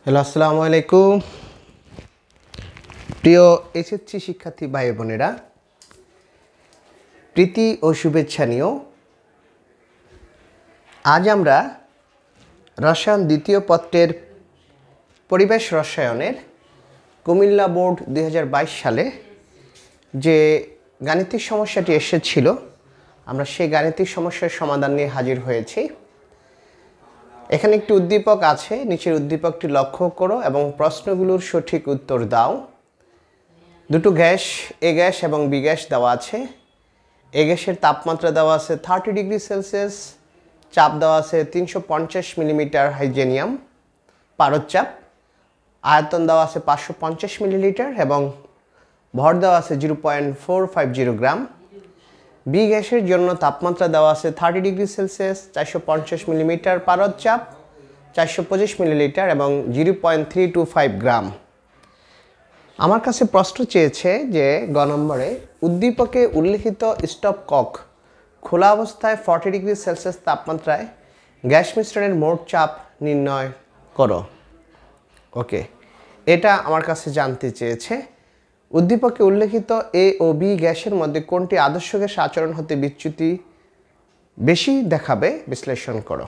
Hello, আসসালামু আলাইকুম। প্রিয় এসএসসি শিক্ষার্থী ভাই বোনেরা, প্রীতি ও শুভেচ্ছা নিয়েও আজ আমরা রসায়ন দ্বিতীয় পত্রের পরিবেশ রসায়নের কুমিল্লা বোর্ড 2022 সালে যে গাণিতিক সমস্যাটি এসেছিল, আমরা সেই গাণিতিক সমস্যার সমাধান নিয়ে হাজির হয়েছি। এখানে একটি উদ্দীপক আছে, নিচের উদ্দীপকটি লক্ষ্য করো এবং প্রশ্নগুলোর সঠিক উত্তর দাও। দুটো গ্যাস, এ গ্যাস এবং বি গ্যাস দেওয়া আছে। এ গ্যাসের তাপমাত্রা দেওয়া আছে 30 ডিগ্রি সেলসিয়াস, চাপ দেওয়া আছে 350 মিলিমিটার হাইড্রোনিয়াম পারদ চাপ, আয়তন দেওয়া আছে 550 মিলিলিটার এবং ভর দেওয়া আছে 0.450 গ্রাম। বি গ্যাসের জন্য তাপমাত্রা দেওয়া আছে 30 ডিগ্রি সেলসিয়াস, 450 মিলিমিটার পারদ চাপ, 425 মিলিলিটার এবং 0.325 গ্রাম। আমার কাছে প্রশ্ন চেয়েছে যে গ নম্বরে উদ্দীপকে উল্লিখিত স্টপ কক খোলা অবস্থায় 40 ডিগ্রি সেলসিয়াস তাপমাত্রায় গ্যাস মিশ্রণের মোট চাপ নির্ণয় করো। ওকে, এটা আমার কাছে জানতে চেয়েছে উদ্দীপকে উল্লেখিত এ ও বি গ্যাসের মধ্যে কোনটি আদর্শ গ্যাস আচরণ হতে বিচ্যুতি বেশি দেখাবে বিশ্লেষণ করো।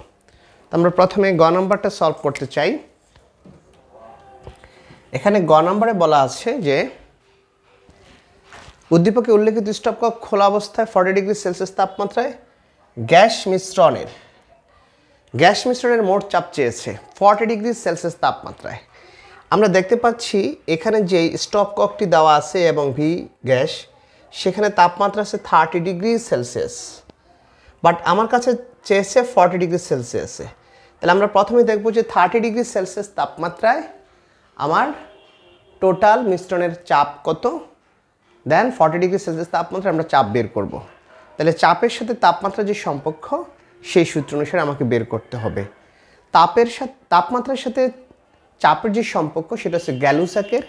তো আমরা প্রথমে গ নম্বরটা সলভ করতে চাই। এখানে গ নম্বরে বলা আছে যে উদ্দীপকে উল্লেখিত স্টপ কক খোলা অবস্থায় 40 ডিগ্রি সেলসিয়াস তাপমাত্রায় গ্যাস মিশ্রণের মোট চাপ চেয়েছে 40 ডিগ্রি সেলসিয়াস তাপমাত্রায়। আমরা দেখতে পাচ্ছি এখানে যে স্টপ ককটি দেওয়া আছে এবং ভি গ্যাস, সেখানে তাপমাত্রা আছে 30 ডিগ্রি সেলসিয়াস, বাট আমার কাছে চেয়েছে 40 ডিগ্রি সেলসিয়াসে। তাহলে আমরা প্রথমে দেখব যে 30 ডিগ্রি সেলসিয়াস তাপমাত্রায় আমার টোটাল মিশ্রণের চাপ কত, দেন 40 ডিগ্রি সেলসিয়াস তাপমাত্রায় আমরা চাপ বের করব। তাহলে চাপের সাথে তাপমাত্রার যে সম্পর্ক, সেই সূত্র অনুসারে আমাকে বের করতে হবে। তাপমাত্রার সাথে চাপের যে সম্পর্ক, সেটা হচ্ছে গ্যালুসাকের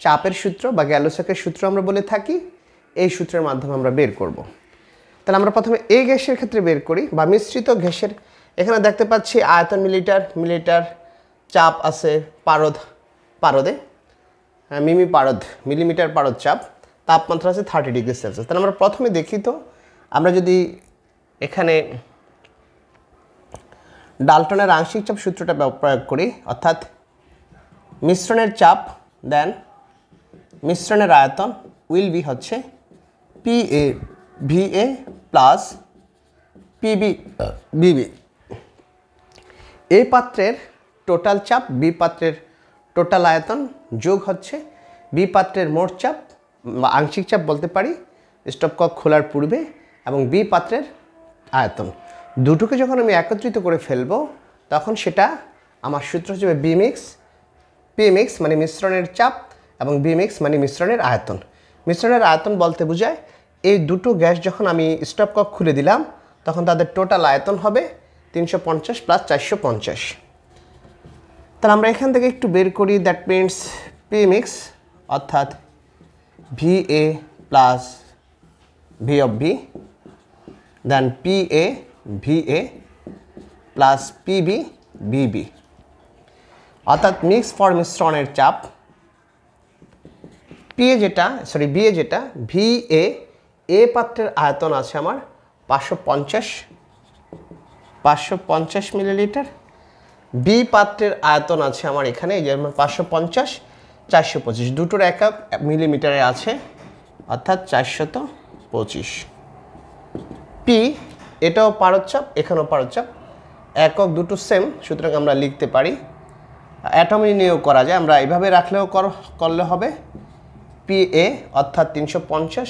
চাপের সূত্র বা গ্যালুসাকের সূত্র আমরা বলে থাকি। এই সূত্রের মাধ্যমে আমরা বের করব। তাহলে আমরা প্রথমে এ গ্যাসের ক্ষেত্রে বের করি বা মিশ্রিত গ্যাসের। এখানে দেখতে পাচ্ছি আয়তন মিলিটার, চাপ আছে পারদে মিলিমিটার পারদ চাপ, তাপমাত্রা আছে 30 ডিগ্রি সেলসিয়াস। তাহলে আমরা প্রথমে দেখি তো, আমরা যদি এখানে ডাল্টনের আংশিক চাপ সূত্রটা প্রয়োগ করি, অর্থাৎ মিশ্রণের চাপ দেন মিশ্রণের আয়তন উইল বি হচ্ছে PA প্লাস বিবি। এ পাত্রের টোটাল চাপ, বি পাত্রের টোটাল আয়তন যোগ হচ্ছে বি পাত্রের মোট চাপ বা আংশিক চাপ বলতে পারি স্টপ কক খোলার পূর্বে, এবং বি পাত্রের আয়তন। দুটোকে যখন আমি একত্রিত করে ফেলবো, তখন সেটা আমার সূত্র হচ্ছে পিমিক্স মানে মিশ্রণের চাপ এবং বিমিক্স মানে মিশ্রণের আয়তন। মিশ্রণের আয়তন বলতে বোঝায় এই দুটো গ্যাস যখন আমি স্টপ কক খুলে দিলাম, তখন তাদের টোটাল আয়তন হবে 350 প্লাস 450। তাহলে আমরা এখান থেকে একটু বের করি, দ্যাট মিনস পিমিক্স অর্থাৎ VA plus V of B, then VA plus বিবি, অর্থাৎ মিক্স ফর মিশ্রণের চাপ বিএ যেটা VA, এ পাত্রের আয়তন আছে আমার 550 মিলিলিটার, বি পাত্রের আয়তন আছে আমার এখানে এই যে 550, 425, দুটোর একক মিলিমিটারে আছে, অর্থাৎ 425। পি, এটাও পারদ চাপ, এখানেও পারদ চাপ, একক দুটো সেম, সুতরাং আমরা লিখতে পারি। অ্যাটমি নিয়েও করা যায়, আমরা এইভাবে রাখলেও করলে হবে PA অর্থাৎ 350,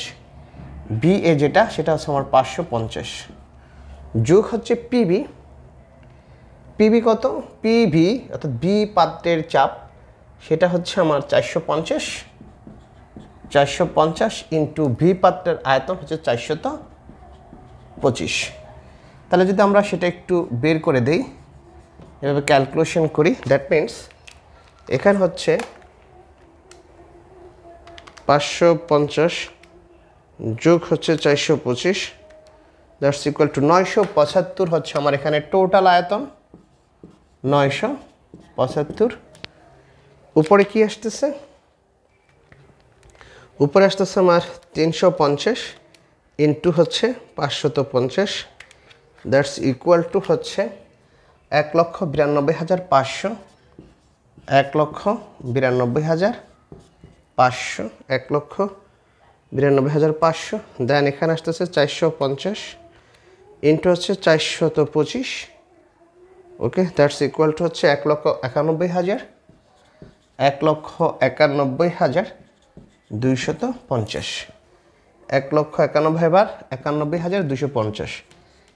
BA সেটা হচ্ছে আমার 550, যোগ হচ্ছে পিবি কত, পিভি অর্থাৎ বি পাত্রের চাপ, সেটা হচ্ছে আমার 450 ইন্টু ভি পাত্রের আয়তন হচ্ছে 425। তাহলে যদি আমরা সেটা একটু বের করে দেই, এভাবে ক্যালকুলেশন করি, দ্যাট মিনস এখানে হচ্ছে 550 যোগ হচ্ছে 425, দ্যাটস ইকুয়াল টু 975 হচ্ছে আমার এখানে টোটাল আয়তন, 975 উপরে কি আসতেছে? উপরে আসতেছে আমার 350 ইন্টু হচ্ছে 550, দ্যাটস ইকুয়াল টু হচ্ছে 1,92,500, 1,92,500, 1,92,500। দেন এখানে আসতেছে 450 ইন্টু হচ্ছে 425, ওকে, দ্যাটস ইকুয়াল টু হচ্ছে 1,91,000, 1,91,250, 1,91,000 বার 91,250।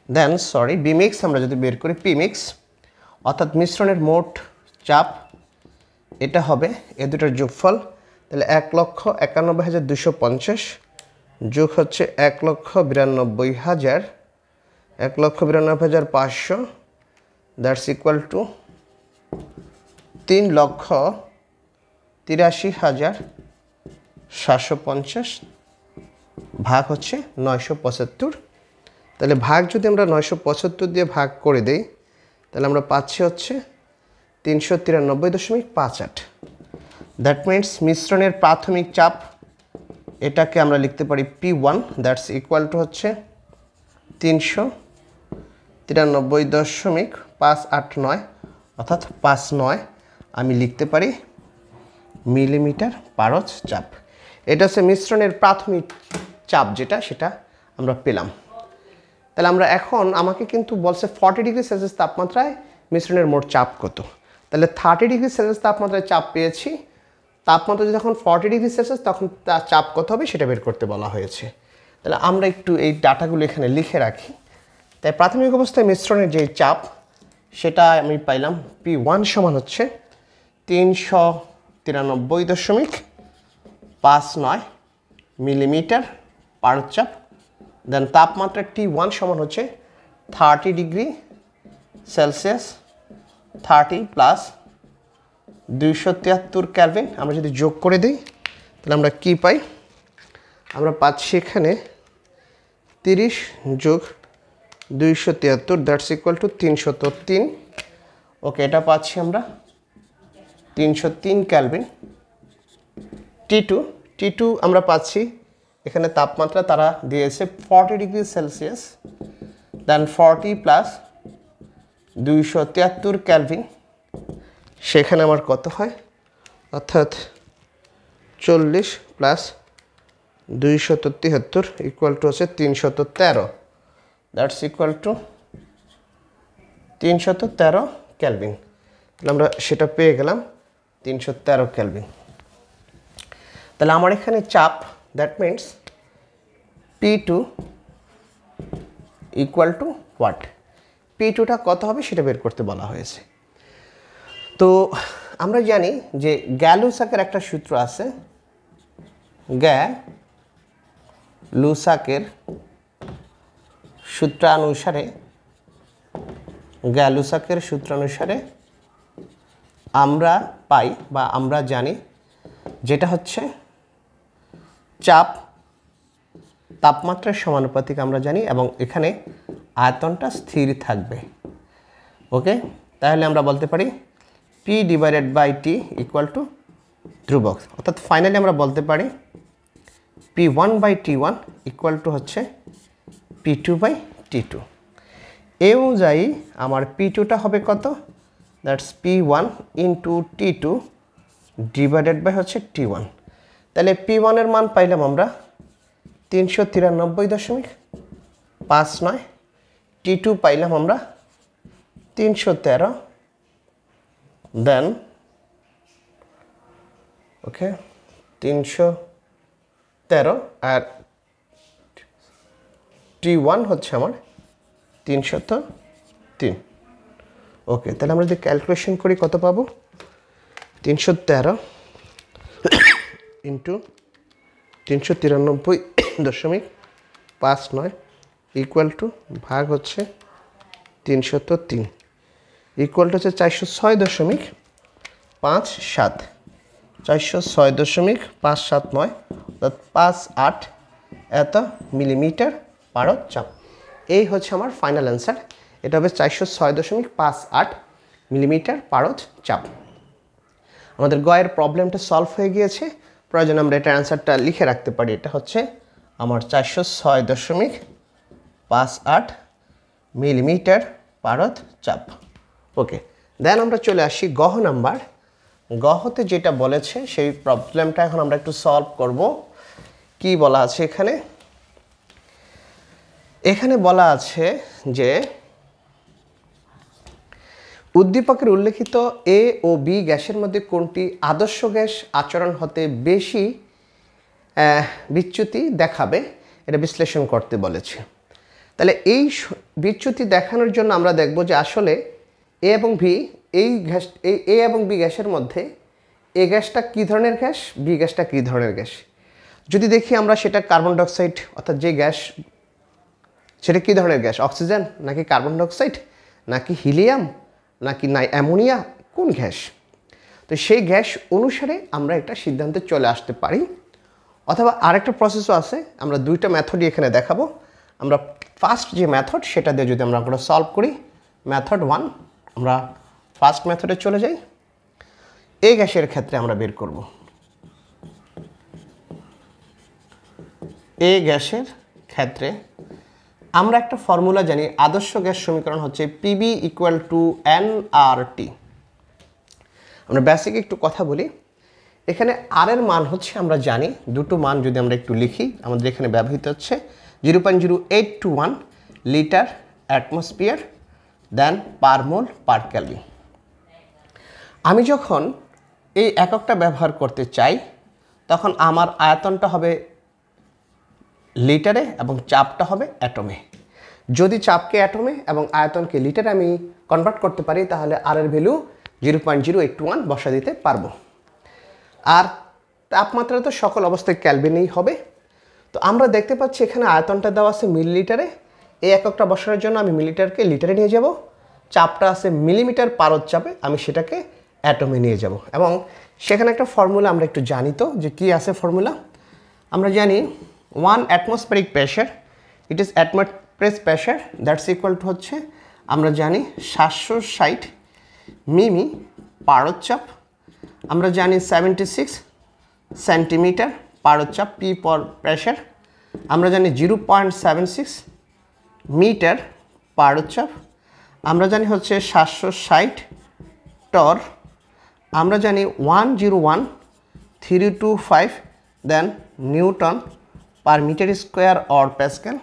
দেন সরি বি মিক্স আমরা যদি বের করি পি মিক্স, অর্থাৎ মিশ্রণের মোট চাপ, এটা হবে এ দুটোর যোগফল। তাহলে 1,91,250 যোগ হচ্ছে 1,92,000, 1,92,500, দ্যাটস ইকুয়াল টু 3,83,750 ভাগ হচ্ছে 975। তাহলে ভাগ যদি আমরা 975 দিয়ে ভাগ করে দেই তাহলে আমরা পাচ্ছি হচ্ছে 393.58। দ্যাট মিনস মিশ্রণের প্রাথমিক চাপ, এটাকে আমরা লিখতে পারি P1, দ্যাটস ইকুয়াল টু হচ্ছে 393.589, অর্থাৎ 59 আমি লিখতে পারি মিলিমিটার পারদ চাপ। এটা হচ্ছে মিশ্রণের প্রাথমিক চাপ যেটা, সেটা আমরা পেলাম। তাহলে আমরা এখন আমাকে কিন্তু বলছে 40 ডিগ্রি সেলসিয়াস তাপমাত্রায় মিশ্রণের মোট চাপ কত। তাহলে 30 ডিগ্রি সেলসিয়াস তাপমাত্রায় চাপ পেয়েছি, তাপমাত্রা যখন 40 ডিগ্রি সেলসিয়াস তখন তার চাপ কত হবে সেটা বের করতে বলা হয়েছে। তাহলে আমরা একটু এই ডাটাগুলো এখানে লিখে রাখি। তাই প্রাথমিক অবস্থায় মিশ্রণের যে চাপ সেটা আমি পাইলাম P1 সমান হচ্ছে 393.59 মিলিমিটার পারদ চাপ। দেন তাপমাত্রা T1 সমান হচ্ছে 30 ডিগ্রি সেলসিয়াস, 30 প্লাস 273 কেলভিন। আমরা যদি যোগ করে দিই তাহলে আমরা কি পাই? আমরা পাচ্ছি এখানে 30 যোগ 273, দ্যাটস ইকুয়াল টু 303। ওকে, এটা পাচ্ছি আমরা 303 কেলভিন। T2 আমরা পাচ্ছি এখানে তাপমাত্রা তারা দিয়েছে 40 ডিগ্রি সেলসিয়াস, দেন 40 প্লাস 273 কেলভিন, সেখানে আমার কত হয়? অর্থাৎ 40 প্লাস 273 ইকুয়াল টু হচ্ছে 313, দ্যাটস ইকুয়াল টু 313 কেলভিন। তাহলে আমরা সেটা পেয়ে গেলাম 313 কেলভিন। তাহলে আমার এখানে চাপ, that means P2 equal to what? P2টা কত হবে সেটা বের করতে বলা হয়েছে। তো আমরা জানি যে গ্যালুসাকের একটা সূত্র আছে, গ্যালুসাকের সূত্রানুসারে আমরা পাই বা আমরা জানি যেটা হচ্ছে চাপ তাপমাত্রার সমানুপাতিক আমরা জানি, এবং এখানে আয়তনটা স্থির থাকবে। ওকে, তাহলে আমরা বলতে পারি P/T ইকুয়াল টু ধ্রুবক, অর্থাৎ ফাইনালি আমরা বলতে পারি P1/T1 ইকুয়াল টু হচ্ছে P2/T2। এই অনুযায়ী আমার P2টা হবে কত? That's P1 into T2 divided by হচ্ছে T1। তাহলে P1 এর মান পাইলাম আমরা 393.59, T2 পাইলাম আমরা 313, দেন ওকে 313, আর T1 হচ্ছে আমার 303। ওকে, তাহলে আমরা যদি ক্যালকুলেশন করি কত পাবো? 313 ইন্টু 393.59 ইকুয়াল টু ভাগ হচ্ছে 303 ইকুয়াল টু হচ্ছে 406.57, 406.579, অর্থাৎ 58 এত মিলিমিটার পারদ চাপ। এই হচ্ছে আমার ফাইনাল অ্যান্সার, এটা হবে 406.58 মিলিমিটার পারদ চাপ। আমাদের গয়ের প্রবলেমটা সলভ হয়ে গিয়েছে। প্রয়োজন আমরা এটার অ্যান্সারটা লিখে রাখতে পারি। এটা হচ্ছে আমার 406.58 মিলিমিটার পারদ চাপ। ওকে, দেন আমরা চলে আসি গহ নাম্বার। গহতে যেটা বলেছে সেই প্রবলেমটা এখন আমরা একটু সলভ করব। কি বলা আছে এখানে? এখানে বলা আছে যে উদ্দীপকের উল্লেখিত এ ও বি গ্যাসের মধ্যে কোনটি আদর্শ গ্যাস আচরণ হতে বেশি বিচ্যুতি দেখাবে, এটা বিশ্লেষণ করতে বলেছে। তাহলে এই বিচ্যুতি দেখানোর জন্য আমরা দেখব যে আসলে এ এবং বি, এই গ্যাস, এই এ এবং বি গ্যাসের মধ্যে এ গ্যাসটা কী ধরনের গ্যাস, বি গ্যাসটা কী ধরনের গ্যাস। যদি দেখি আমরা সেটা কার্বন ডাইঅক্সাইড, অর্থাৎ যে গ্যাস সেটা কী ধরনের গ্যাস, অক্সিজেন নাকি কার্বন ডাইঅক্সাইড নাকি হিলিয়াম নাকি অ্যামোনিয়া, কোন গ্যাস। তো সেই গ্যাস অনুসারে আমরা একটা সিদ্ধান্তে চলে আসতে পারি। অথবা আরেকটা প্রসেসও আছে, আমরা দুইটা মেথডই এখানে দেখাবো। আমরা ফার্স্ট যে মেথড সেটা দিয়ে যদি আমরা সলভ করি, মেথড 1, আমরা ফার্স্ট মেথডে চলে যাই। এই গ্যাসের ক্ষেত্রে আমরা বের করব এই গ্যাসের ক্ষেত্রে আমরা একটা ফর্মুলা জানি, আদর্শ গ্যাস সমীকরণ হচ্ছে পিবি ইকুয়াল টু এনআরটি। আমরা বেসিক একটু কথা বলি। এখানে আর এর মান হচ্ছে আমরা জানি, দুটো মান যদি আমরা একটু লিখি, আমাদের এখানে ব্যবহৃত হচ্ছে 0.0821 লিটার অ্যাটমসফিয়ার দেন পার মোল পার ক্যালভিন। আমি যখন এই এককটা ব্যবহার করতে চাই তখন আমার আয়তনটা হবে লিটারে এবং চাপটা হবে অ্যাটমে। যদি চাপকে অ্যাটমে এবং আয়তনকে লিটারে আমি কনভার্ট করতে পারি তাহলে আর এর ভ্যালু 0.081 বসা দিতে পারবো। আর তাপমাত্রা তো সকল অবস্থায় ক্যালভিনেই হবে। তো আমরা দেখতে পাচ্ছি এখানে আয়তনটা দেওয়া আছে মিলিলিটারে। এই এককটা বসানোর জন্য আমি মিলিলিটারকে লিটারে নিয়ে যাব। চাপটা আছে মিলিমিটার পারদ চাপে, আমি সেটাকে অ্যাটমে নিয়ে যাব। এবং সেখানে একটা ফর্মুলা আমরা একটু জানি, তো যে কী আছে ফর্মুলা আমরা জানি, 1 atmospheric pressure, it is atmospheric pressure that's equal to হচ্ছে আমরা জানি 760 মিমি পারদ চাপ। আমরা জানি 76 সেন্টিমিটার পারদ চাপ, পি পর প্রেশার। আমরা জানি 0.76 মিটার পারদ চাপ। আমরা জানি হচ্ছে 760 টর। আমরা জানি 101.325 then newton per metre square or pascal.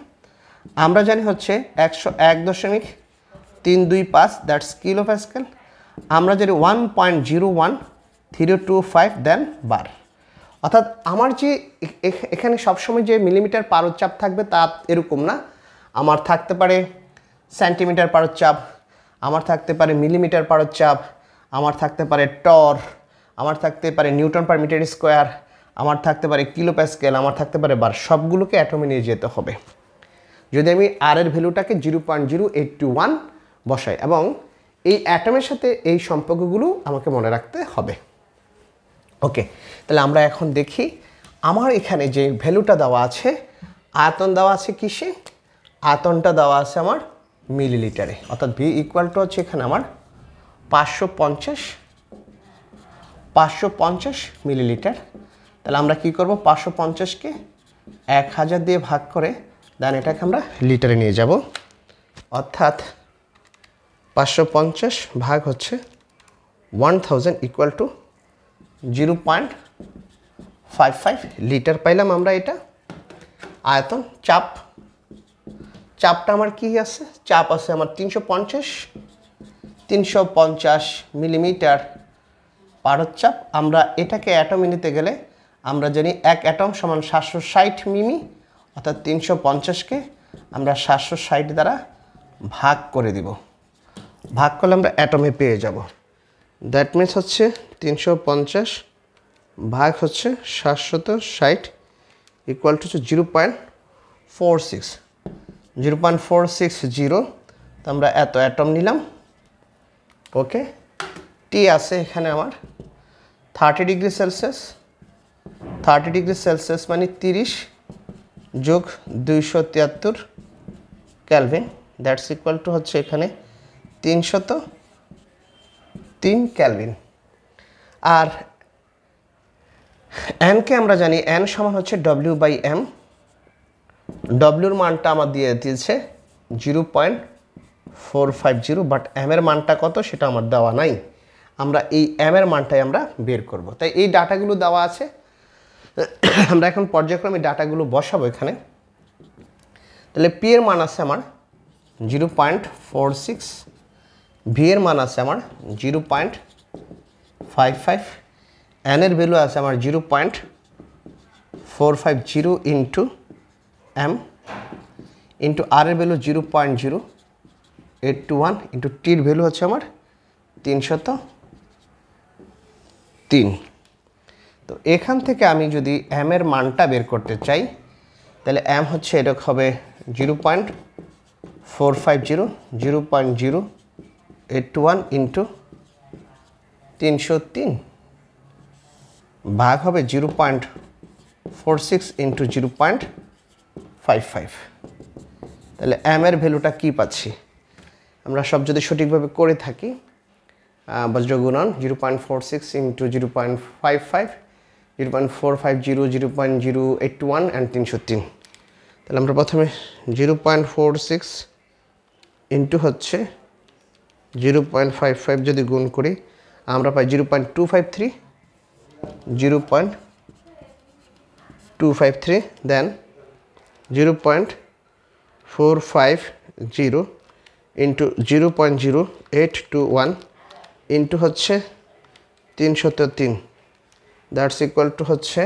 আমরা জানি হচ্ছে 101.325 দ্যাটস কিলো প্যাসকেল। আমরা জানি 1.01325 দেন বার। অর্থাৎ আমার যে এখানে সবসময় যে মিলিমিটার পারদ চাপ থাকবে তা এরকম না, আমার থাকতে পারে সেন্টিমিটার পারদ চাপ, আমার থাকতে পারে মিলিমিটার পারদ চাপ, আমার থাকতে পারে টর, আমার থাকতে পারে নিউটন পার মিটার স্কোয়ার, আমার থাকতে পারে কিলো প্যাসকেল, আমার থাকতে পারে বার। সবগুলোকে অ্যাটমে নিয়ে যেতে হবে। যদি আমি আর এর ভ্যালুটাকে 0.081 বসাই এবং এই অ্যাটমের সাথে এই সম্পর্কগুলো আমাকে মনে রাখতে হবে। ওকে, তাহলে আমরা এখন দেখি আমার এখানে যে ভ্যালুটা দেওয়া আছে, আয়তন দেওয়া আছে কিসে, আয়তনটা দেওয়া আছে আমার মিলিলিটারে। অর্থাৎ ভি ইকুয়াল টু হচ্ছে এখানে আমার 550 মিলিলিটার। তাহলে আমরা কি করব, 550কে 1000 দিয়ে ভাগ করে দেন এটাকে আমরা লিটারে নিয়ে যাব। অর্থাৎ 550 ভাগ হচ্ছে 1000 ইকুয়াল টু 0.55 লিটার পাইলাম আমরা এটা। আয়তন, চাপটা আমার কি আছে, চাপ আছে আমার 350 মিলিমিটার পারদ চাপ। আমরা এটাকে অ্যাটমে নিতে গেলে আমরা জানি 1 অ্যাটম সমান 760 মিমি, অর্থাৎ 350কে আমরা 760 দ্বারা ভাগ করে দিব। ভাগ করলে আমরা অ্যাটমে পেয়ে যাব। দ্যাট মিনস হচ্ছে 350 ভাগ হচ্ছে 760 ইকুয়াল টু 0.460। তো আমরা এত অ্যাটম নিলাম। ওকে, টি আছে এখানে আমার 30 ডিগ্রি সেলসিয়াস। 30 ডিগ্রি সেলসিয়াস মানে 30 যোগ 273 ক্যালভিন, দ্যাটস ইকুয়াল টু হচ্ছে এখানে 303 ক্যালভিন। আর এনকে আমরা জানি এন সমান হচ্ছে W/m। ডব্লিউর মানটা আমার দিয়ে দিয়েছে 0.450, বাট এম এর মানটা কত সেটা আমার দেওয়া নাই। আমরা এই এম এর মানটাই আমরা বের করব। তাই এই ডাটাগুলো দেওয়া আছে, আমরা এখন পর্যায়ক্রমে ডাটাগুলো বসাবো এখানে। তাহলে পি এর মান আছে আমার 0.46, ভি এর মান আছে আমার 0.55, এন এর ভ্যালু আছে আমার 0.450 ইন্টু এম, ইন্টু আর এর ভ্যালু 0.0821, ইন্টু টির ভ্যালু হচ্ছে আমার 303। তো এখান থেকে আমি যদি এম এর মানটা বের করতে চাই, তাহলে এম হচ্ছে এটা হবে 0.450, 0.0821 ইন্টু 303 ভাগ হবে 0.46 ইন্টু 0.55। তাহলে এম এর ভ্যালুটা কী পাচ্ছি আমরা সব যদি সঠিকভাবে করে থাকি, বজ্রগুণন 0.46 ইন্টু 0.55, 0.450, 0.081 অ্যান্ড 303। তাহলে আমরা প্রথমে 0.46 ইন্টু হচ্ছে 0.55 যদি গুণ করি আমরা পাই 0.253, 0.253, দেন 0.450 ইন্টু 0.0821 ইন্টু হচ্ছে 303, দ্যাটস ইকুয়াল টু হচ্ছে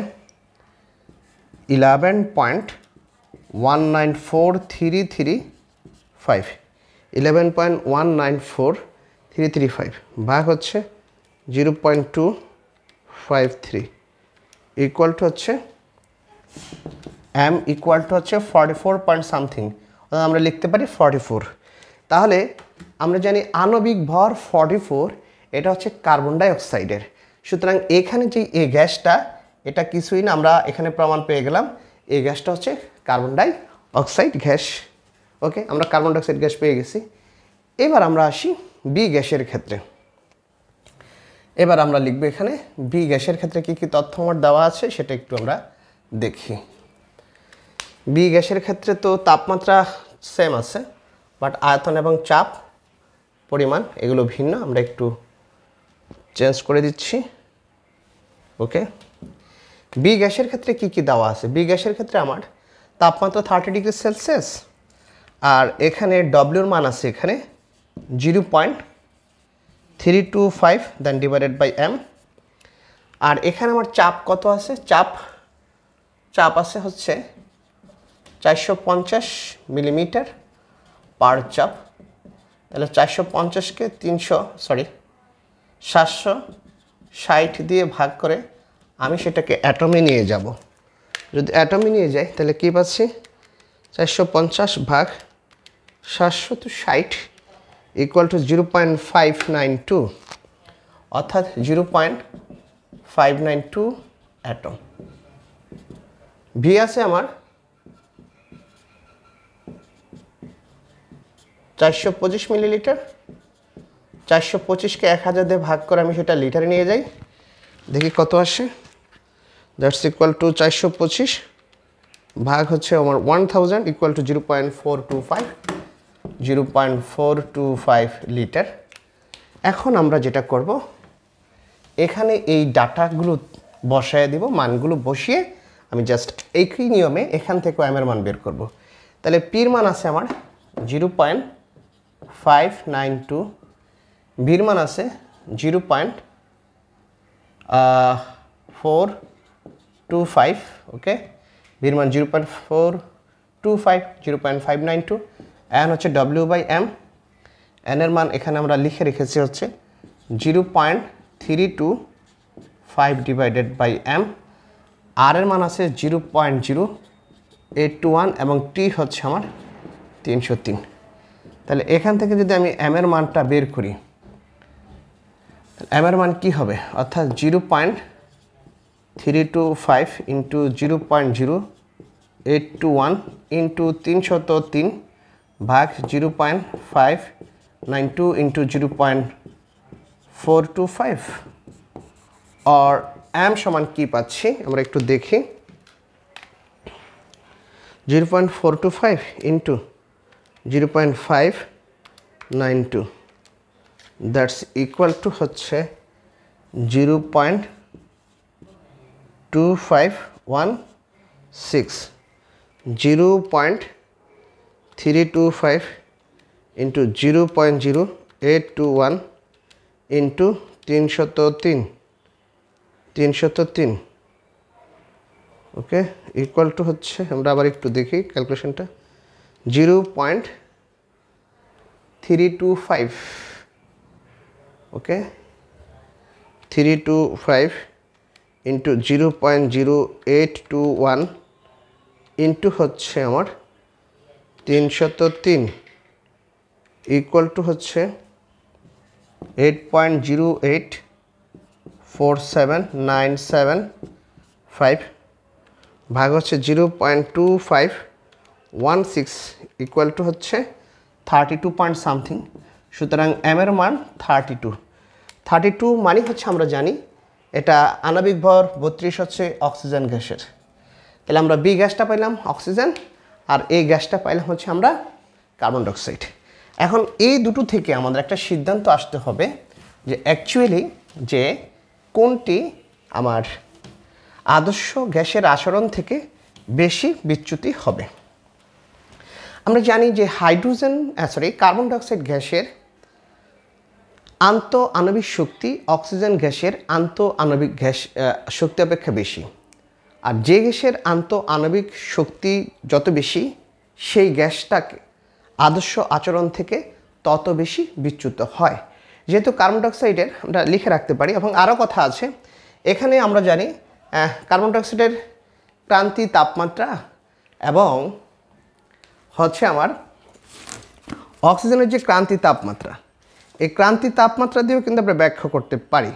11.194335, 11.194335 ভাগ হচ্ছে 0.253 ইকুয়াল টু হচ্ছে এম ইকুয়াল টু হচ্ছে 44 পয়েন্ট সামথিং, অর্থাৎ আমরা লিখতে পারি 44। তাহলে আমরা জানি আণবিক ভর 44, এটা হচ্ছে কার্বন ডাই অক্সাইডের। সুতরাং এখানে যে এই গ্যাসটা, এটা কিছুই না, আমরা এখানে প্রমাণ পেয়ে গেলাম এই গ্যাসটা হচ্ছে কার্বন ডাই অক্সাইড গ্যাস। ওকে, আমরা কার্বন ডাই অক্সাইড গ্যাস পেয়ে গেছি। এবার আমরা আসি বি গ্যাসের ক্ষেত্রে। এবার আমরা লিখব এখানে বি গ্যাসের ক্ষেত্রে কী কী তথ্য আমার দেওয়া আছে সেটা একটু আমরা দেখি। বি গ্যাসের ক্ষেত্রে তো তাপমাত্রা সেম আছে, বাট আয়তন এবং চাপ পরিমাণ এগুলো ভিন্ন, আমরা একটু চেঞ্জ করে দিচ্ছি। ওকে, বি গ্যাসের ক্ষেত্রে কী কী দেওয়া আছে? বি গ্যাসের ক্ষেত্রে আমার তাপমাত্রা 30 ডিগ্রি সেলসিয়াস, আর এখানে ডব্লিউর মান আছে এখানে 0.325 দেন ডিভাইডেড বাই এম। আর এখানে আমার চাপ কত আছে? চাপ আছে হচ্ছে 450 মিলিমিটার পার চাপ। তাহলে 450কে 760 দিয়ে ভাগ করে আমি সেটাকে অ্যাটমে নিয়ে যাব। যদি অ্যাটমে নিয়ে যাই তাহলে কী পাচ্ছি? 450 ভাগ 760 ইকুয়াল টু 0.592, অর্থাৎ 0.592 অ্যাটম। ভি আছে আমার 425 মিলিলিটার। 425কে 1000 দিয়ে ভাগ করে আমি সেটা লিটারে নিয়ে যাই, দেখি কত আসে। দ্যাটস ইকুয়াল টু 425 ভাগ হচ্ছে আমার 1000 ইকুয়াল টু 0.425 লিটার। এখন আমরা যেটা করব, এখানে এই ডাটাগুলো বসায় দিব, মানগুলো বসিয়ে আমি জাস্ট একই নিয়মে এখান থেকে এম এর মান বের করব। তাহলে পির মান আছে আমার 0.592, ভির মান আছে 0.425। ওকে, ভির মান 0.425, 0.592। এন হচ্ছে W/m। এন এর মান এখানে আমরা লিখে রেখেছি হচ্ছে 0.325 ডিভাইডেড বাই এম। আর এর মান আছে 0.0821 এবং টি হচ্ছে আমার 303। তাহলে এখান থেকে যদি আমি এম এর মানটা বের করি, এম এর মান কী হবে? অর্থাৎ 0.325 ইন্টু 0.0821 ইন্টু 303 ভাগ 0.592 ইন্টু 0.425 আর m সমান কি পাচ্ছি আমরা একটু দেখি 0.425 ইন্টু 0.592 দ্যাটস ইকুয়াল টু হচ্ছে 0.2516 0.325 into 0.0821 into 303 okay equal to হচ্ছে আমরা আবার একটু দেখি ক্যালকুলেশনটা 0.325 ওকে 325 ইন্টু 0.0821 ইন্টু হচ্ছে আমার 303 ইকুয়াল টু হচ্ছে 8.0847975 ভাগ হচ্ছে 0.2516 ইকুয়াল টু হচ্ছে 32 পয়েন্ট সামথিং সুতরাং m এর মান 32 মানে হচ্ছে আমরা জানি এটা আণবিক ভর 32 হচ্ছে অক্সিজেন গ্যাসের তাহলে আমরা বি গ্যাসটা পাইলাম অক্সিজেন আর এই গ্যাসটা পাইলাম হচ্ছে আমরা কার্বন ডাইঅক্সাইড এখন এই দুটো থেকে আমাদের একটা সিদ্ধান্ত আসতে হবে যে অ্যাকচুয়ালি যে কোনটি আমার আদর্শ গ্যাসের আচরণ থেকে বেশি বিচ্যুতি হবে আমরা জানি যে কার্বন ডাইঅক্সাইড গ্যাসের আন্তঃআণবিক শক্তি অক্সিজেন গ্যাসের আন্তঃআণবিক গ্যাস শক্তি অপেক্ষা বেশি আর যে গ্যাসের আন্তঃআণবিক শক্তি যত বেশি সেই গ্যাসটাকে আদর্শ আচরণ থেকে তত বেশি বিচ্যুত হয় যেহেতু কার্বন ডাইঅক্সাইডের আমরা লিখে রাখতে পারি এবং আরও কথা আছে এখানে আমরা জানি কার্বন ডাইঅক্সাইডের ক্রান্তি তাপমাত্রা এবং হচ্ছে আমার অক্সিজেনের যে ক্রান্তি তাপমাত্রা এই ক্রান্তি তাপমাত্রা দিয়েও কিন্তু আমরা ব্যাখ্যা করতে পারি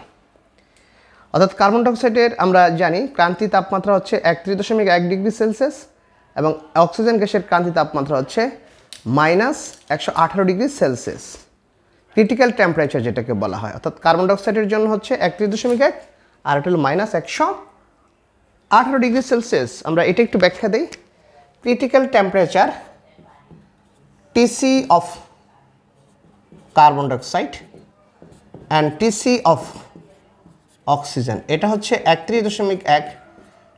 অর্থাৎ কার্বন ডাইঅক্সাইডের আমরা জানি ক্রান্তি তাপমাত্রা হচ্ছে 31.1 ডিগ্রি সেলসিয়াস এবং অক্সিজেন গ্যাসের ক্রান্তি তাপমাত্রা হচ্ছে -118 ডিগ্রি সেলসিয়াস ক্রিটিক্যাল টেম্পারেচার যেটাকে বলা হয় অর্থাৎ কার্বন ডাইঅক্সাইডের জন্য হচ্ছে 31.1 আর এটা হলো -118 ডিগ্রি সেলসিয়াস আমরা এটা একটু ব্যাখ্যা দিই critical temperature TC of carbon dioxide and TC of oxygen এটা হচ্ছে 31.1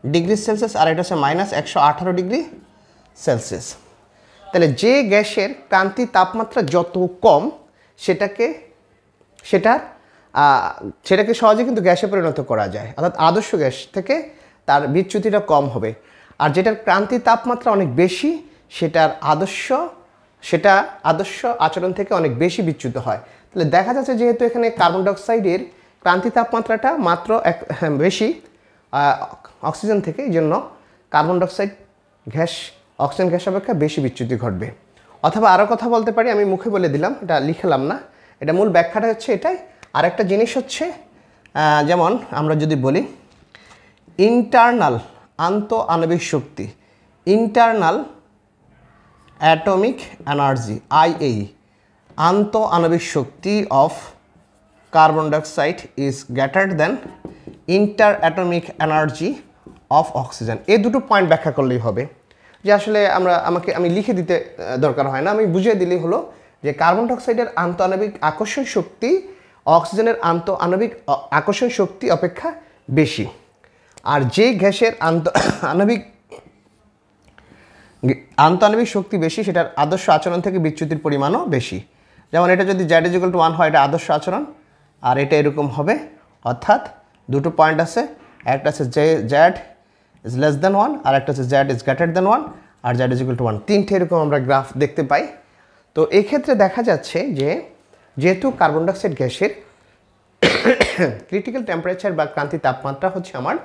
ডিগ্রি সেলসিয়াস আর এটা হচ্ছে -118 ডিগ্রি সেলসিয়াস তাহলে যে গ্যাসের ক্রান্তি তাপমাত্রা যত কম সেটাকে সহজে কিন্তু গ্যাসে পরিণত করা যায় অর্থাৎ আদর্শ গ্যাস থেকে তার বিচ্যুতিটা কম হবে আর যেটার ক্রান্তি তাপমাত্রা অনেক বেশি সেটা আদর্শ আচরণ থেকে অনেক বেশি বিচ্যুত হয় তাহলে দেখা যাচ্ছে যেহেতু এখানে কার্বন ডাইঅক্সাইডের ক্রান্তি তাপমাত্রাটা মাত্র বেশি অক্সিজেন থেকে এই জন্য carbon dioxide gas oxygen gas অপেক্ষা বেশি বিচ্যুতি ঘটবে অথবা আরও কথা বলতে পারি আমি মুখে বলে দিলাম এটা লিখলাম না এটা মূল ব্যাখ্যাটা হচ্ছে এটাই আর একটা জিনিস হচ্ছে যেমন আমরা যদি বলি ইন্টারনাল আন্তঃআণবিক শক্তি ইন্টারনাল অ্যাটমিক এনার্জি IA আন্তঃআণবিক শক্তি of carbon dioxide is greater than inter atomic energy of oxygen এই দুটো পয়েন্ট ব্যাখ্যা করলেই হবে যে আসলে আমি লিখে দিতে দরকার হয় না আমি বুঝিয়ে দিলেই হলো যে কার্বন ডাইঅক্সাইডের আন্তঃআণবিক আকর্ষণ শক্তি অক্সিজেনের আন্তঃআণবিক আকর্ষণ শক্তি অপেক্ষা বেশি আর যে গ্যাসের আন্তঃআণবিক শক্তি বেশি সেটার আদর্শ আচরণ থেকে বিচ্যুতির পরিমাণও বেশি যেমন এটা যদি Z = 1 হয় এটা আদর্শ আচরণ আর এটা এরকম হবে অর্থাৎ দুটো পয়েন্ট আছে একটা আছে Z is less than 1 আর একটা আছে Z is greater than 1 R Z = 1 তিনটে এরকম আমরা গ্রাফ দেখতে পাই তো এই ক্ষেত্রে দেখা যাচ্ছে যে যেহেতু কার্বন ডাইঅক্সাইড গ্যাসের ক্রিটিক্যাল টেম্পারেচার বা ক্রান্তি তাপমাত্রা হচ্ছে আমার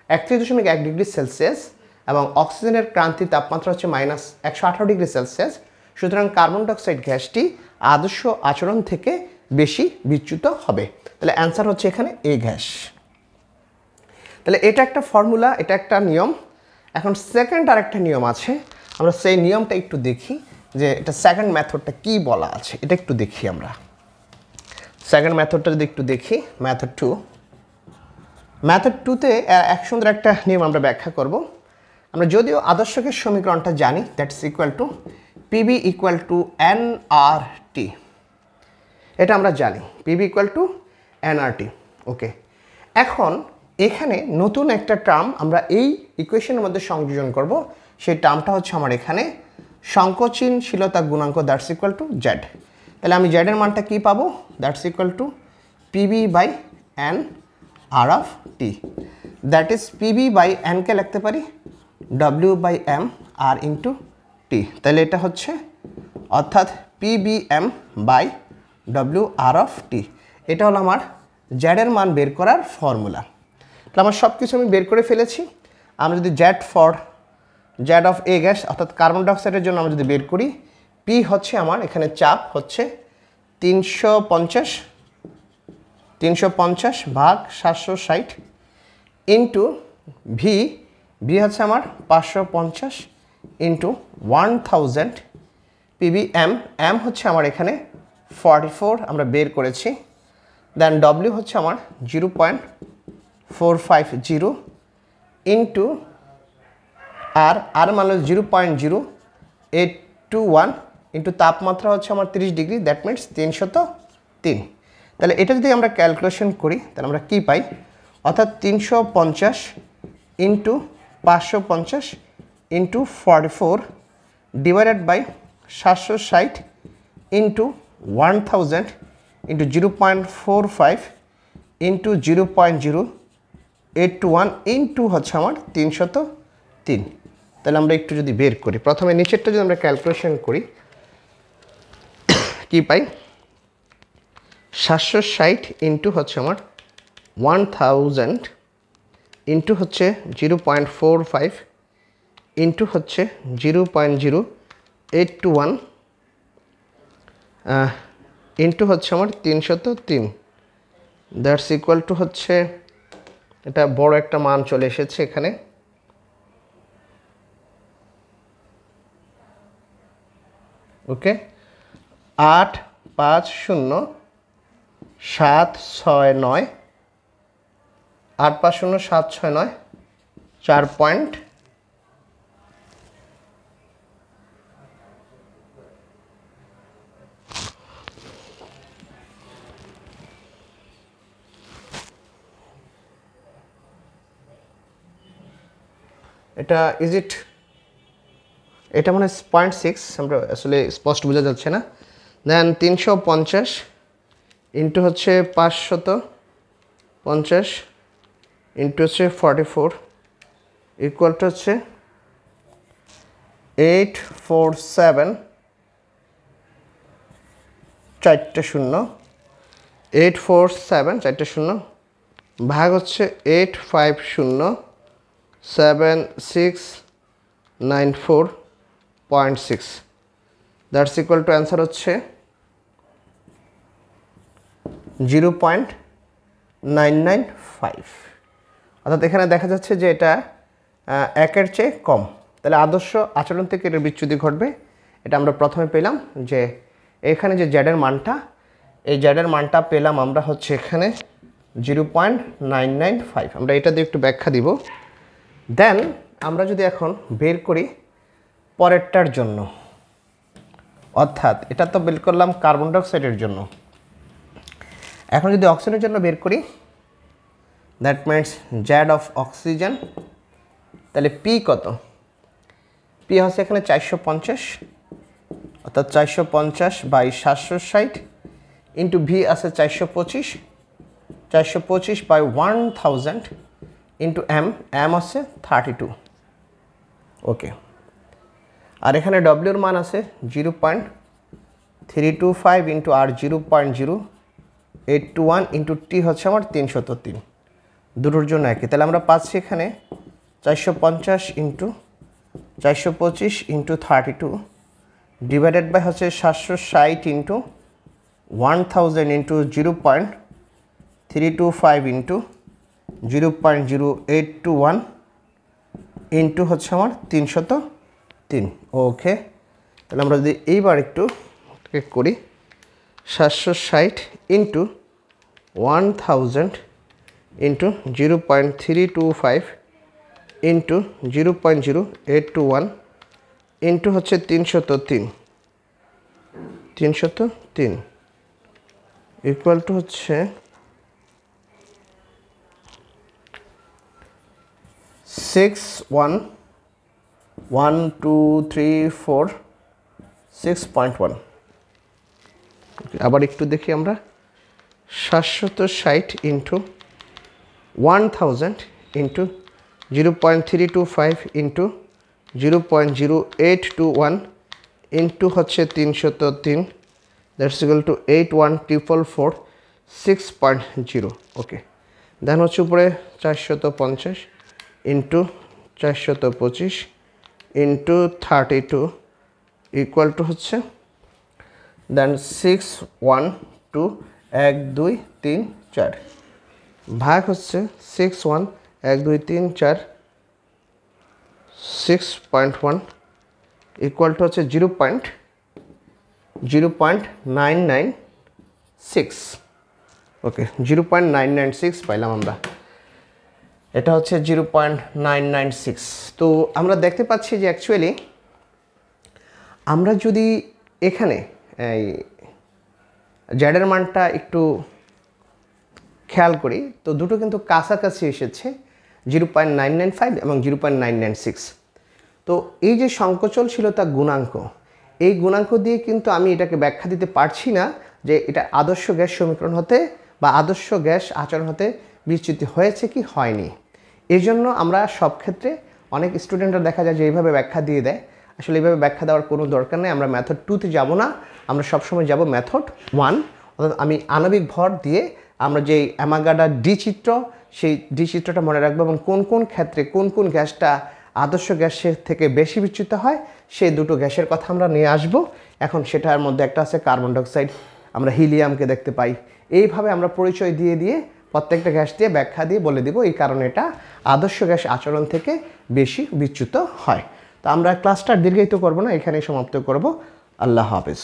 31.1 ডিগ্রি সেলসিয়াস এবং অক্সিজেনের ক্রান্তি তাপমাত্রা হচ্ছে -118 ডিগ্রি সেলসিয়াস সুতরাং কার্বন ডাইঅক্সাইড গ্যাসটি আদর্শ আচরণ থেকে বেশি বিচ্যুত হবে তাহলে অ্যান্সার হচ্ছে এখানে এ গ্যাস তাহলে এটা একটা ফর্মুলা এটা একটা নিয়ম এখন সেকেন্ড আরেকটা নিয়ম আছে আমরা সেই নিয়মটা একটু দেখি যে এটা সেকেন্ড মেথডটা কি বলা আছে এটা একটু দেখি আমরা সেকেন্ড মেথডটা যদি একটু দেখি মেথড মেথড 2তে এক সুন্দর একটা নিয়ম আমরা ব্যাখ্যা করব। আমরা যদিও আদর্শকের সমীকরণটা জানি, that's equal to PB equal to nRT, এটা আমরা জানি, পিবি ইকুয়াল টু এনআরটি। ওকে, এখন এখানে নতুন একটা টার্ম আমরা এই ইকুয়েশনের মধ্যে সংযোজন করব। সেই টার্মটা হচ্ছে আমার এখানে সংকোচনশীলতা গুণাঙ্ক, দ্যাটস ইকুয়াল টু জেড। তাহলে আমি জেডের মানটা কী পাবো? That's equal to PB by N R of T, that is PB by এনকে লিখতে পারি W by M R into T. তাহলে এটা হচ্ছে অর্থাৎ PBM by W R of T. এটা হলো আমার জেডের মান বের করার ফর্মুলা। তাহলে আমার সব কিছু আমি বের করে ফেলেছি। আমরা যদি জেড অফ এ গ্যাস অর্থাৎ কার্বন ডাইঅক্সাইডের জন্য আমরা যদি বের করি, পি হচ্ছে আমার এখানে চাপ হচ্ছে 350 ভাগ 760 ইন্টু ভি হচ্ছে আমার 550 ইন্টু 1000 পিবিএম, এম হচ্ছে আমার এখানে 44 আমরা বের করেছি। দেন ডব্লিউ হচ্ছে আমার 0.450 ইন্টু আর মান 0.0821 ইন্টু তাপমাত্রা হচ্ছে আমার 30 ডিগ্রি, দ্যাট মিনস 303। তাহলে এটা যদি আমরা ক্যালকুলেশন করি তাহলে আমরা কি পাই? অর্থাৎ 350 into 550 into 44 divided by 760 into 1000 into 0.45 into 0.0821 into হচ্ছে আমার 303। তাহলে আমরা একটু যদি বের করি, প্রথমে নিচেরটা যদি আমরা ক্যালকুলেশন করি কি পাই? 760 ইন্টু হচ্ছে আমার 1000 ইন্টু হচ্ছে 0.45 ইন্টু হচ্ছে 0.0821 ইন্টু হচ্ছে আমার 303, দ্যাটস ইকুয়াল টু হচ্ছে, এটা বড় একটা মান চলে এসেছে এখানে, ওকে, 850,769 850,769 4 পয়েন্ট এটা এটা মানে 0.6, আমরা আসলে স্পষ্ট বোঝা যাচ্ছে না। দেন 350 ইন্টু হচ্ছে 550 ইন্টু হচ্ছে 44 ইকুয়াল টু হচ্ছে 847 4টা 0 847 4টা 0 ভাগ হচ্ছে 8507694.6, দ্যাটস ইকুয়াল টু অ্যান্সার হচ্ছে 0.995। অর্থাৎ এখানে দেখা যাচ্ছে যে এটা 1-এর চেয়ে কম। তাহলে আদর্শ আচরণ থেকে এর বিচ্যুতি ঘটবে। এটা আমরা প্রথমে পেলাম যে এখানে যে জেডের মানটা, এই জেডের মানটা পেলাম আমরা হচ্ছে এখানে 0.995। আমরা এটা দিয়ে একটু ব্যাখ্যা দিব। দেন আমরা যদি এখন বের করি পরেরটার জন্য, অর্থাৎ এটা তো বের করলাম কার্বন ডাইঅক্সাইডের জন্য, এখন যদি অক্সিজেনের জন্য বের করি, that means Z of oxygen, তাহলে পি কত? পি হচ্ছে এখানে 450, অর্থাৎ 450 বাই 760 ইন্টু ভি আছে 425 বাই 1000 ইন্টু এম আছে 32, ওকে। আর এখানে ডব্লিউর মান আছে 0.325 ইন্টু আর 0.0821 ইন্টু টি হচ্ছে আমার 303, দুটোর জন্য একই। তাহলে আমরা পাচ্ছি এখানে 450 ইন্টু 425 ইন্টু 32 ডিভাইডেড বাই হচ্ছে 760 ইন্টু 1000 ইন্টু 0.325 ইন্টু 0.0821 ইন্টু হচ্ছে আমার 303, ওকে। তাহলে আমরা যদি এইবার একটু করি 760 ইন্টু 1000 ইন্টু 0.325 ইন্টু 0.0821 ইন্টু হচ্ছে 303 ইকুয়াল টু হচ্ছে 6.1 আবার একটু দেখি আমরা 760 ইন্টু 1000 ইন্টু 0.325 ইন্টু 0.0821 ইন্টু হচ্ছে 303 দ্যাটস ইকুয়াল টু 81444 6.0 ওকে। দেন হচ্ছে উপরে 450 ইন্টু 425 ইন্টু 32 ইকুয়াল টু হচ্ছে দেন 612 1 2 3 4 ভাগ হচ্ছে 61 1 2 3 4 6.1 ইকুয়াল টু হচ্ছে 0.996 ওকে 0.996 পাইলাম আমরা। এটা হচ্ছে 0.996। তো আমরা দেখতে পাচ্ছি যে অ্যাকচুয়ালি আমরা যদি এখানে এই জ্যাডের মানটা একটু খেয়াল করি তো দুটো কিন্তু কাছাকাছি এসেছে 0.995 এবং 0.996। তো এই যে সংকোচনশীলতা গুণাঙ্ক, এই গুণাঙ্ক দিয়ে কিন্তু আমি এটাকে ব্যাখ্যা দিতে পারছি না যে এটা আদর্শ গ্যাস সমীকরণ হতে বা আদর্শ গ্যাস আচরণ হতে বিচ্যুতি হয়েছে কি হয়নি। এই জন্য আমরা সব ক্ষেত্রে অনেক স্টুডেন্টরা দেখা যায় যে এইভাবে ব্যাখ্যা দিয়ে দেয়, আসলে এইভাবে ব্যাখ্যা দেওয়ার কোনো দরকার নেই। আমরা মেথড 2তে যাব না, আমরা সবসময় যাব মেথড 1, অর্থাৎ আমি আণবিক ভর দিয়ে আমরা যেই অ্যামাগাডার ডি চিত্র, সেই ডি চিত্রটা মনে রাখবো এবং কোন কোন ক্ষেত্রে কোন কোন গ্যাসটা আদর্শ গ্যাসের থেকে বেশি বিচ্যুত হয় সেই দুটো গ্যাসের কথা আমরা নিয়ে আসব। এখন সেটার মধ্যে একটা আছে কার্বন ডাইঅক্সাইড, আমরা হিলিয়ামকে দেখতে পাই। এইভাবে আমরা পরিচয় দিয়ে দিয়ে প্রত্যেকটা গ্যাস দিয়ে ব্যাখ্যা দিয়ে বলে দিব এই কারণে এটা আদর্শ গ্যাস আচরণ থেকে বেশি বিচ্যুত হয়। তো আমরা ক্লাসটা দীর্ঘায়িত করব না, এখানেই সমাপ্ত করব। আল্লাহ হাফেজ।